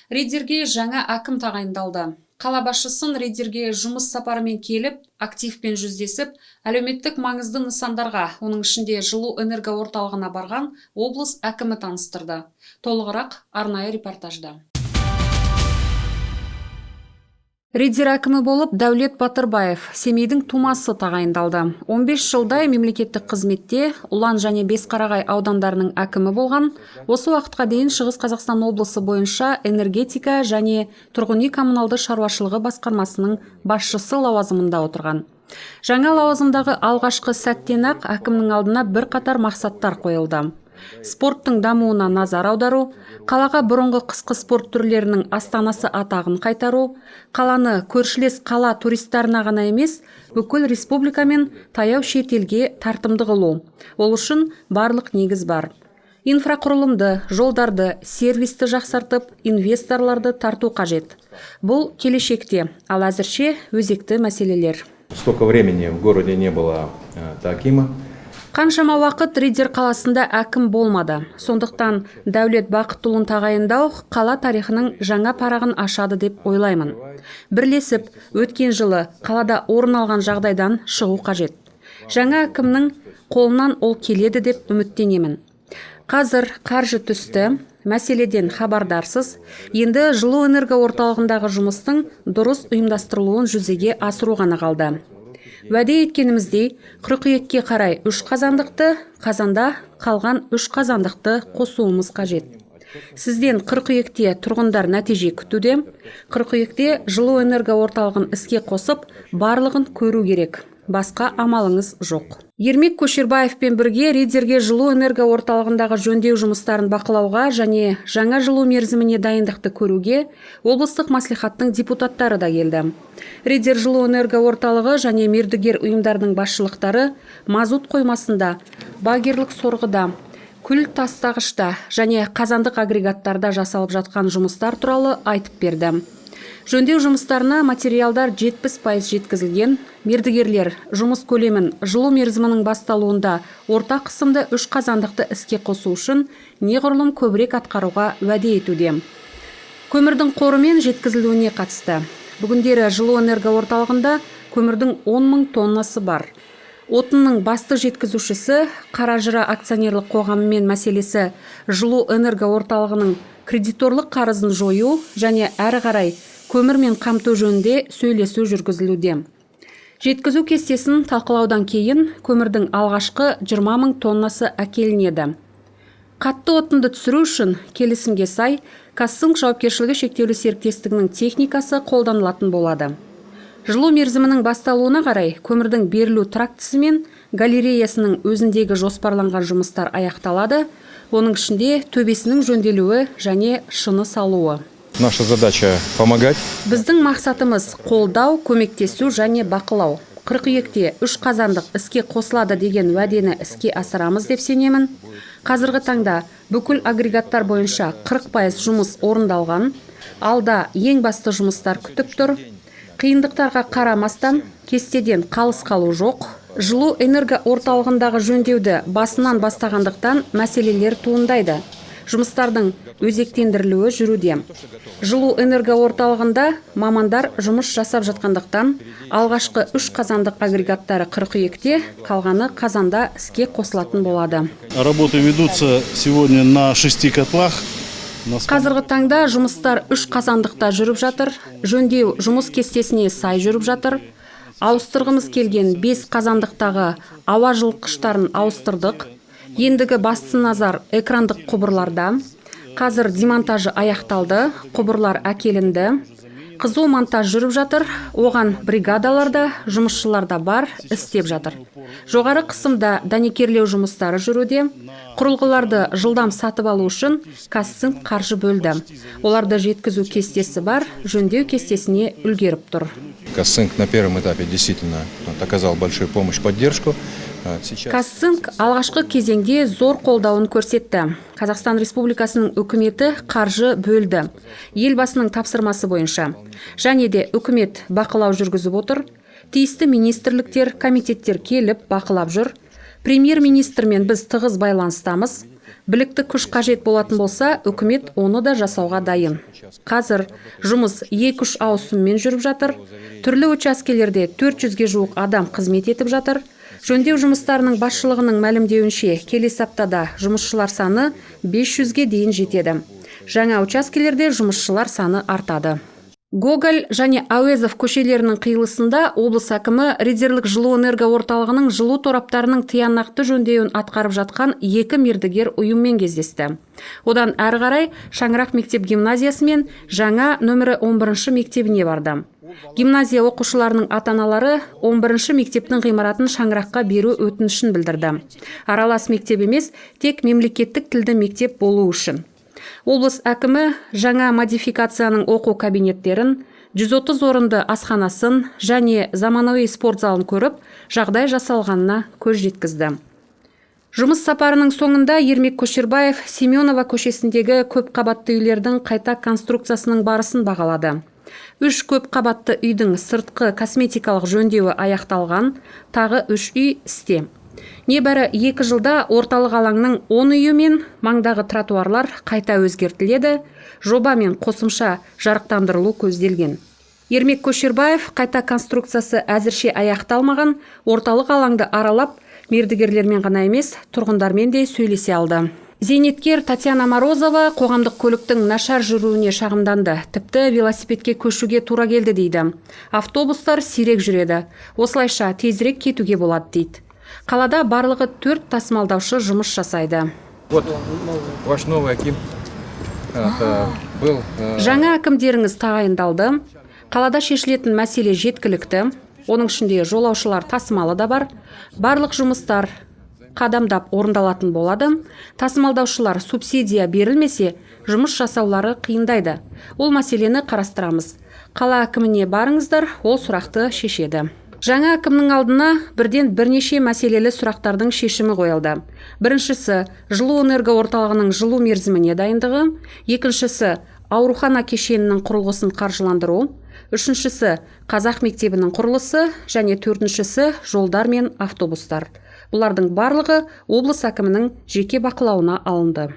Риддерге жаңа әкім тағайындалды. Қала басшысын Риддерге жұмыс сапарымен келіп, активпен жүздесіп, әлеуметтік маңызды нысандарға, оның ішінде жылу энерго орталығына барған облыс әкімі таныстырды. Толығырақ арнайы репортажда. Риддер әкімі болып Дәулет Батырбаев, Семейдің тумасы тағайындалды. 15 жылдай мемлекеттік қызметте Ұлан және Бесқарағай аудандарының әкімі болған. Осы уақытқа дейін Шығыс Қазақстан облысы бойынша энергетика және тұрғын үй коммуналды шаруашылығы басқармасының басшысы лауазымында отырған. Жаңа лауазымдағы алғашқы сәттен-ақ әкімнің алдына бірқатар мақсаттар қойылды. Спорттың дамуына назар аудару, қалаға бұрынғы қысқы спорт түрлерінің астанасы атағын қайтару, қаланы көршілес қала туристарына ғана емес, бүкіл республика мен таяу шетелге тартымды қылу. Ол үшін барлық негіз бар. Инфрақұрылымды, жолдарды, сервисті жақсартып, инвесторларды тарту қажет. Бұл келешекте, ал әзірше өзекті мәселелер. Сколько времени в городе не было такима. Қаншама уақыт Риддер қаласында әкім болмады. Сондықтан Дәулет Бақытұлын тағайындау қала тарихының жаңа парағын ашады деп ойлаймын. Бірлесіп, өткен жылы қалада орын алған жағдайдан шығу қажет. Жаңа әкімнің қолынан ол келеді деп үміттенемін. Қазір қаржы түсті, мәселеден хабардарсыз, енді жылу энерго орталығындағы жұмыстың дұрыс ұйымдастырылуын жүзеге асыру ғана қалды. Уәде еткеніміздей, қыркүйекке қарай 3 қазандықты, қазанда қалған 3 қазандықты қосуымыз қажет. Сізден қыркүйекте тұрғындар нәтиже күтуде. Қыркүйекте жылу энерго орталығын іске қосып, барлығын көру керек. Басқа амалыңыз жоқ. Ермек Көшербаевпен бірге Риддерге жылу энерго орталығындағы жөндеу жұмыстарын бақылауға және жаңа жылу мерзіміне дайындықты көруге облыстық мәслихаттың депутаттары да келді. Риддер жылу энерго орталығы және мердігер ұйымдардың басшылықтары мазут қоймасында, багерлік сорғыда, күл тастағышта және қазандық агрегаттарда жасалып жатқан жұмыстар туралы айтып берді. Жөндеу жұмыстарына материалдар 70% жеткізілген. Мердігерлер жұмыс көлемін жылу мерзімінің басталуында орта қысымды 3 қазандықты іске қосу үшін неғұрлым көбірек атқаруға уәде етуде. Көмірдің қоры мен жеткізілуіне қатысты. Бүгіндері жылу энерго орталығында көмірдің 10.000 тоннасы бар. Отынның басты жеткізушісі Қаражыра акционерлік қоғамымен мәселесі жылу энерго орталығының кредиторлық қарызын жою және әрі қарай көмірмен қамту жөнінде сөйлесу жүргізілуде. Жеткізу кестесін талқылаудан кейін көмірдің алғашқы 20.000 тоннасы әкелінеді. Қатты отынды түсіру үшін келісімге сай Казцинк жауапкершілігі шектеулі серіктестігінің техникасы қолданылатын болады. Жылу мерзімінің басталуына қарай көмірдің берілу трактісі мен галереясының өзіндегі жоспарланған жұмыстар аяқталады, оның ішінде төбесінің жөнделуі және шыны салуы. Наша задача помогать. Біздің мақсатымыз қолдау, көмектесу және бақылау. Қыркүйекте 3 қазандық іске қосылады деген уәдені іске асырамыз деп сенемін. Қазіргі таңда бүкіл агрегаттар бойынша 40% жұмыс орындалған. Алда ең басты жұмыстар күтіп тұр. Қиындықтарға қарамастан кестеден қалыс қалу жоқ. Жылу энерго орталығындағы жөндеуді басынан бастағандықтан мәселелер туындайды. Жұмыстардың өзектендірілуі жүруде. Жылу энерго орталығында мамандар жұмыс жасап жатқандықтан алғашқы 3 қазандық агрегаттары қыркүйекте, қалғаны қазанда іске қосылатын болады. Работы ведутся сегодня на 6 котлах. Қазіргі таңда жұмыстар 3 қазандықта жүріп жатыр. Жөндеу жұмыс кестесіне сай жүріп жатыр. Ауыстырғымыз келген 5 қазандықтағы ауа жылытқыштарын ауыстырдық. Ендігі басты назар экрандық құбырларда. Қазір демонтажы аяқталды, құбырлар әкелінді. Қызу монтаж жүріп жатыр, оған бригадаларда, жұмысшыларда бар, істеп жатыр. Жоғары қысымда дәнекерлеу жұмыстары жүруде. Құрылғыларды жылдам сатып алу үшін Казцинк қаржы бөлді. Оларды жеткізу кестесі бар, жөндеу кестесіне үлгеріп тұр. Казцинк на первом этапе действительно оказал большую помощь, поддержку. Казцинк алғашқы кезеңде зор қолдауын көрсетті. Қазақстан Республикасының үкіметі қаржы бөлді. Елбасының тапсырмасы бойынша. Және де үкімет бақылау жүргізіп отыр. Тиісті министрліктер, комитеттер келіп бақылап жүр. Премьер-министрмен біз тығыз байланыстамыз. білікті күш қажет болатын болса, үкімет оны да жасауға дайын. Қазір жұмыс 2-3 ауысыммен жүріп жатыр. Түрлі учаскелерде 400-ге жуық адам қызмет етіп жатыр. Жөндеу жұмыстарының басшылығының мәлімдеуінше, келесі аптада жұмысшылар саны 500-ге дейін жетеді. Жаңа учаскелерде жұмысшылар саны артады. Гоголь және Әуезов көшелерінің қиылысында облыс әкімі Ридерлік жылу энерго орталығының жылу тораптарының тиянақты жөндеуін атқарып жатқан 2 мердігер ұйыммен кездесті. Одан әрі қарай Шаңырақ мектеп гимназиясы мен жаңа нөмірі 11-ші мектебіне барды. Гимназия оқушыларының ата-аналары 11-ші мектептің ғимаратын Шаңыраққа беру өтінішін білдірді. Аралас мектеп емес, тек мемлекеттік тілді мектеп болу үшін. Облыс әкімі жаңа модификацияның оқу кабинеттерін, 130 орынды асханасын және заманауи спорт залын көріп, жағдай жасалғанына көз жеткізді. Жұмыс сапарының соңында Ермек Көшербаев Семенова көшесіндегі көп қабатты үйлердің қайта конструкциясының барысын бағалады. 3 көп қабатты үйдің сыртқы косметикалық жөндеуі аяқталған, тағы 3 үй істе. Небәрі 2 жылда орталық алаңның 10 үйі мен маңдағы тротуарлар қайта өзгертіледі, жоба мен қосымша жарықтандырылу көзделген. Ермек Көшербаев қайта конструкциясы әзірше аяқталмаған, орталық алаңды аралап, мердігерлермен ғана емес, тұрғындармен де сөйлесе алды. Зейнеткер Татьяна Морозова қоғамдық көліктің нашар жүруіне шағымданды. Тіпті велосипедке көшуге тура келді дейді. Автобустар сирек жүреді. Осылайша тезірек кетуге болады дейді. Қалада барлығы 4 тасымалдаушы жұмыс жасайды. Вот ваш новый аким был. Жаңа әкімдеріңіз тағайындалды. Қалада шешілетін мәселе жеткілікті. Оның ішінде жолаушылар тасымалы да бар. Барлық жұмыстар қадамдап орындалатын болады. Тасымалдаушылар субсидия берілмесе, жұмыс жасаулары қиындайды. Ол мәселені қарастырамыз. Қала әкіміне барыңыздар, ол сұрақты шешеді. Жаңа әкімнің алдына бірнеше мәселелі сұрақтардың шешімі қойылды. Біріншісі, жылу энерго орталығының жылу мерзіміне дайындығы. Екіншісі, аурухана кешенінің құрылысын қаржыландыру. Үшіншісі, қазақ мектебінің құрылысы. Және төртіншісі, жолдар мен автобустар. Бұлардың барлығы облыс әкімінің жеке бақылауына алынды.